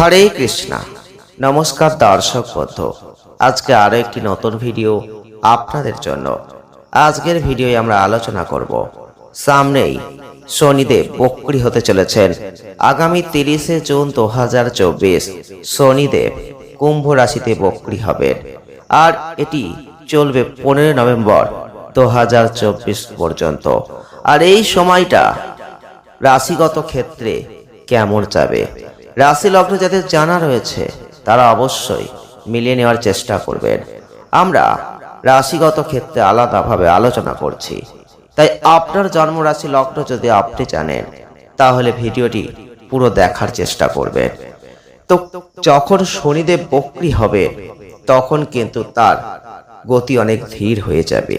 হরে কৃষ্ণা। নমস্কার দর্শক বন্ধু, আজকে আরো একটি নতুন ভিডিও আপনাদের জন্য। আজকের ভিডিওয়ে আমরা আলোচনা করব সামনেই শনিদেব বক্রী হতে চলেছেন। আগামী 30শে জুন 2024 শনিদেব কুম্ভ রাশিতে বক্রী হবেন, আর এটি চলবে 15 নভেম্বর 2024 পর্যন্ত। আর এই সময়টা রাশিগত ক্ষেত্রে কেমন যাবে, রাশি লগ্ন যাদের জানা রয়েছে তারা অবশ্যই মিলিয়ে নেওয়ার চেষ্টা করবেন। আমরা রাশিগত ক্ষেত্রে আলাদাভাবে আলোচনা করছি, তাই আপনার জন্ম রাশি লগ্ন যদি আপনি জানেন তাহলে ভিডিওটি পুরো দেখার চেষ্টা করবেন। তো যখন শনিদেব বক্রী হবে তখন কিন্তু তার গতি অনেক ধীর হয়ে যাবে।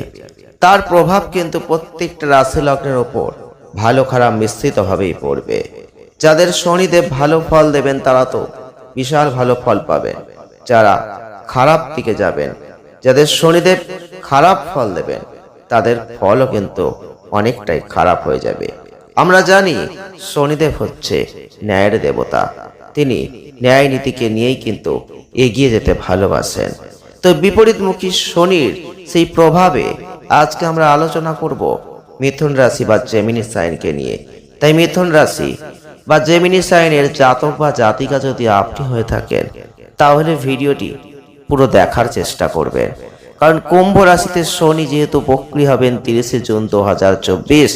তার প্রভাব কিন্তু প্রত্যেকটা রাশি লগ্নের ওপর ভালো খারাপ মিশ্রিতভাবেই পড়বে। যাদের শনিদেব ভালো ফল দেবেন তারা তো বিশাল ভালো ফল পাবেন, যারা খারাপ দিকে যাবেন, যাদের শনিদেব খারাপ ফল দেবেন তাদের ফলও কিন্তু অনেকটাই খারাপ হয়ে যাবে। আমরা জানি শনিদেব হচ্ছে ন্যায়ের দেবতা, তিনি ন্যায় নীতিকে নিয়েই কিন্তু এগিয়ে যেতে ভালোবাসেন। তো বিপরীতমুখী শনির সেই প্রভাবে আজকে আমরা আলোচনা করব মিথুন রাশি বা জেমিনি সাইনকে নিয়ে। তাই মিথুন রাশি বা জেমিনি সাইনের জাতক বা জাতিকা যদি আপনি হয়ে থাকেন তাহলে ভিডিওটি পুরো দেখার চেষ্টা করবেন, কারণ কুম্ভ রাশিতে শনি যেহেতু বক্রী হবেন 30শে জুন 2024,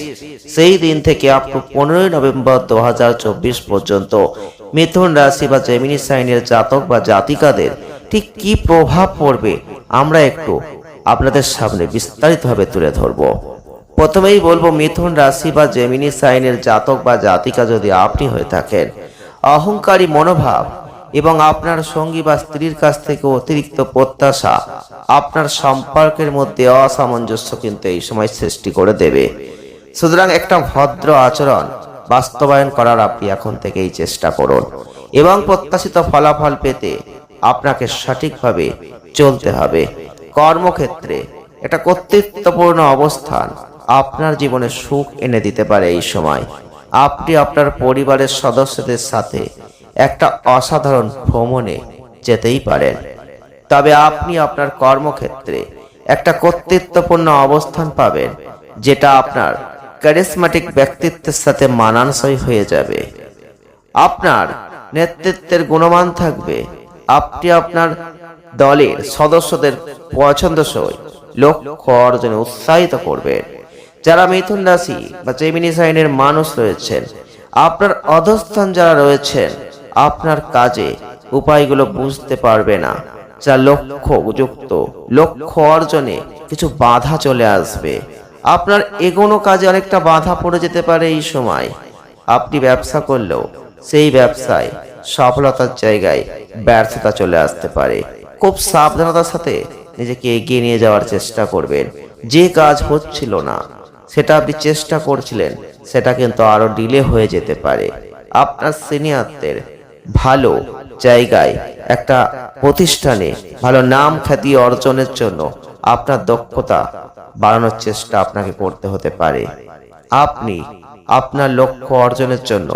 সেই দিন থেকে আপ টু 15 নভেম্বর 2024 পর্যন্ত মিথুন রাশি বা জেমিনি সাইনের জাতক বা জাতিকাদের ঠিক কি প্রভাব পড়বে আমরা একটু আপনাদের সামনে বিস্তারিতভাবে তুলে ধরব। প্রথমেই বলবো, মিথুন রাশি বা জেমিনি সাইনের জাতক বা জাতিকা যদি আপনি হয়ে থাকেন, অহংকারী মনোভাব এবং আপনার সঙ্গী বা স্ত্রীর কাছ থেকে অতিরিক্ত প্রত্যাশা আপনার সম্পর্কের মধ্যে অসামঞ্জস্য কিন্তু এই সময় সৃষ্টি করে দেবে। সুতরাং একটা ভদ্র আচরণ বাস্তবায়ন করার আপনি এখন থেকেই চেষ্টা করুন এবং প্রত্যাশিত ফলাফল পেতে আপনাকে সঠিকভাবে চলতে হবে। কর্মক্ষেত্রে একটা কর্তৃত্বপূর্ণ অবস্থান আপনার জীবনে সুখ এনে দিতে পারে। এই সময় আপনি আপনার পরিবারের সদস্যদের সাথে একটা অসাধারণ ভ্রমণে যেতেই পারেন, তবে আপনি আপনার কর্মক্ষেত্রে একটা কর্তৃত্বপূর্ণ অবস্থান পাবেন যেটা আপনার ক্যারিজমাটিক ব্যক্তিত্বের সাথে মানানসই হয়ে যাবে। আপনার নেতৃত্বের গুণমান থাকবে, আপনি আপনার দলের সদস্যদের পছন্দসই লক্ষ্য অর্জনে উৎসাহিত করবেন। যারা মিথুন রাশি বা জেমিনি সাইনের মানুষ রয়েছেন, আপনার অধস্থান যারা রয়েছেন আপনার কাজে উপায়গুলো বুঝতে পারবে না, যা লক্ষ্যযুক্ত লক্ষ্য অর্জনে কিছু বাধা চলে আসবে। আপনার এগোনো কাজে অনেকটা বাধা পড়ে যেতে পারে। এই সময় আপনি ব্যবসা করলেও সেই ব্যবসায় সফলতার জায়গায় ব্যর্থতা চলে আসতে পারে। খুব সাবধানতার সাথে নিজেকে এগিয়ে নিয়ে যাওয়ার চেষ্টা করবেন। যে কাজ হচ্ছিল না সেটা আপনি চেষ্টা করছিলেন, সেটা কিন্তু আরো ডিলে হয়ে যেতে পারে। আপনার সিনিয়রদের ভালো জায়গায় একটা প্রতিষ্ঠানে ভালো নাম খ্যাতি অর্জনের জন্য আপনার দক্ষতা বাড়ানোর চেষ্টা আপনাকে করতে হতে পারে। আপনি আপনার লক্ষ্য অর্জনের জন্য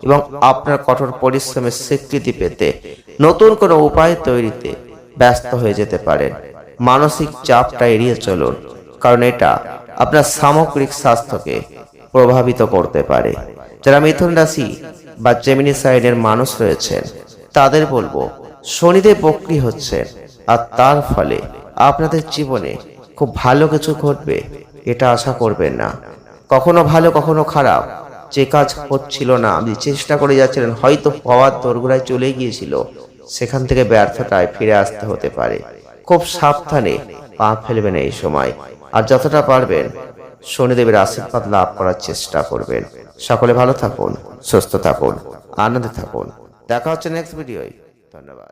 এবং আপনার কঠোর পরিশ্রমের স্বীকৃতি পেতে নতুন কোনো উপায় তৈরিতে ব্যস্ত হয়ে যেতে পারেন। মানসিক চাপটা এড়িয়ে চলুন, কারণ এটা আপনার সামগ্রিক স্বাস্থ্যকে প্রভাবিত করতে পারে। যারা মিথুন রাশি বা জেমিনি সাইনের মানুষ রয়েছেন তাদের বলবো, শনিদেব বক্রী হচ্ছেন আর তার ফলে আপনাদের জীবনে খুব ভালো কিছু ঘটবে এটা আশা করবেন না। কখনো ভালো কখনো খারাপ, যে কাজ হচ্ছিল না আপনি চেষ্টা করে যাচ্ছিলেন, হয়তো হওয়ার দোরগোড়ায় চলে গিয়েছিল, সেখান থেকে ব্যর্থতায় ফিরে আসতে হতে পারে। খুব সাবধানে পা ফেলবেন এই সময়, আর যতটা পারবেন শনিদেবের আশীর্বাদ লাভ করার চেষ্টা করবেন। সকলে ভালো থাকুন, সুস্থ থাকুন, আনন্দে থাকুন। দেখা হচ্ছে নেক্সট ভিডিওয়। ধন্যবাদ।